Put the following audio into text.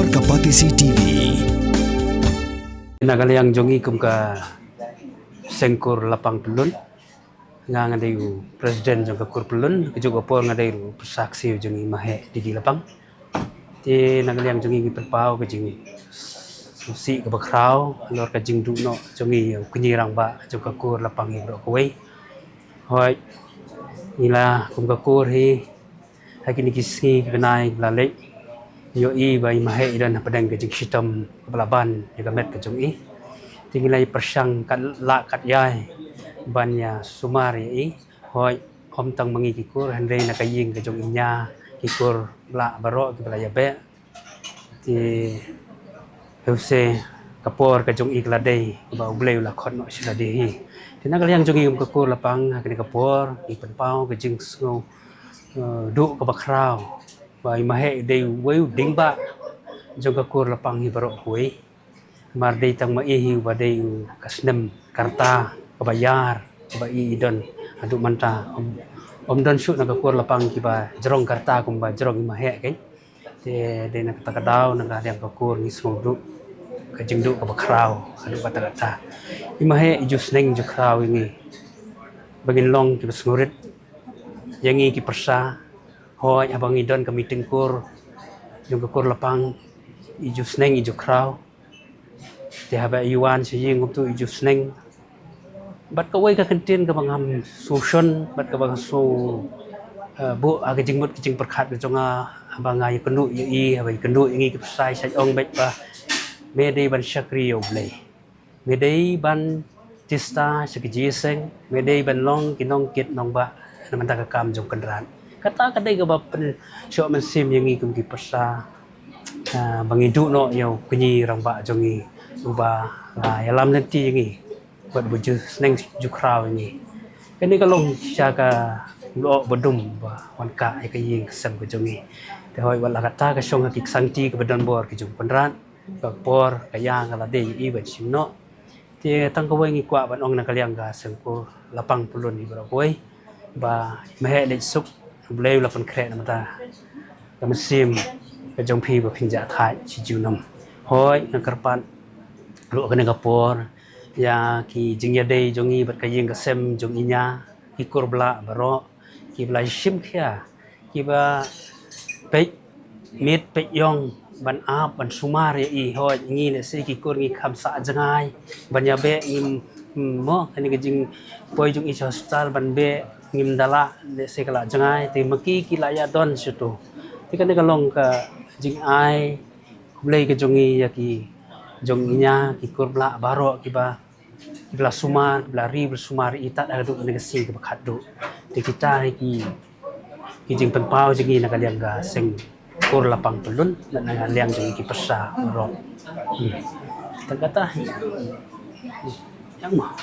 Kapor Kapatisi TV. Nagalayang jongi kum ka sengkur lapang pelun nga ngadayu presiden jong ka kur pelun juga por ngadayu saksi jongi mahe di lapang ti nagalayang jongi gi perpau ka jing susi ka bakrau lor ka jing du no jongi kunyirang ba jong ka kur lapang ibro koi hoi ila kum ka kur hi hakini kisi kenai lalek yo i bai mahe dan padang ke jing sitam balaban ya gamet ke jong i tingilai persang kat la kat yai banya sumari i hoi om tang mangi kikur handre na kaying ke jong inya kikur la baro ke balaya be ti huse kapor ke jong i gladei ba ubleu la khot no silade hi tinag yang jong i kikur lapang ke kapor i penpau ke jing sngo du ke bakrau bai mahe dei weu dingba jong kikur lapang hi baro hui mardei tang ma ihi badei kasnem karta kabayar kabai idon adu manta om don shoot na kakur lapang kiba jerong karta kumba jerong imahe kai te de na kata kadau na kadang kakur ni smodu kajing du kabakrau adu kata kata imahe ijus neng ju krau ini bagin long kiba ngurit yangi ki persa hoi abang idon kami tengkur jong kakur lapang ijus neng iju krau ti haba yuan si ying tu iju sneng bat ka wei ka kentin ka bangam susun bat ka bang su bu aga jingmut kijing perkhat ke jonga abanga yu kendu yu i haba kendu ingi ke sai sai ong bet ba medei ban syakri yo blei medei ban tista sekiji seng medei ban long kinong kit nong ba namanta ka kam jong kendran kata kadai ka ba pen syok mensim yangi kum ki persa bangidu no yo kunyi rang ba jongi ubah ya lam nanti ini buat buju seneng jukrau ini kini kalau siaga lo bedum ba wanka ai kaying sem ke jongi te hoi wala kata ka song hakik sangti ke bedan bor ke jong penran ka por kayang kala de i ba simno te tang ko ngi kwa ban ong na kalyang ga sengko lapang pulun ni bro koi ba mehe le suk bleu lapan kre na mata ka mesim ke jong pi ba pinja thai chi junam hoi na karpan lu kena kapor ya ki jingya dei jongi bat kayeng kasem jong inya ki kurbla baro ki bla sim khia ki ba pe mit pe yong ban ap ban sumar ya i hoi ngi ne se ki kur ngi kham sa jangai ban ya be im mo kani ke jing poi jong i hospital ban be ngim dala ne se kala jangai te maki ki la ya don situ ti kan ka long ka jing ai blei ke jongi ya ki jong inya ki kurbla baro kiba kibla sumar kibla ri bersumar itat adu negasi ke bakadu di kita ki jing penpau jingi na kaliang ga seng kur lapang pelun dan na liang jing ki pesa baro kita kata yang mah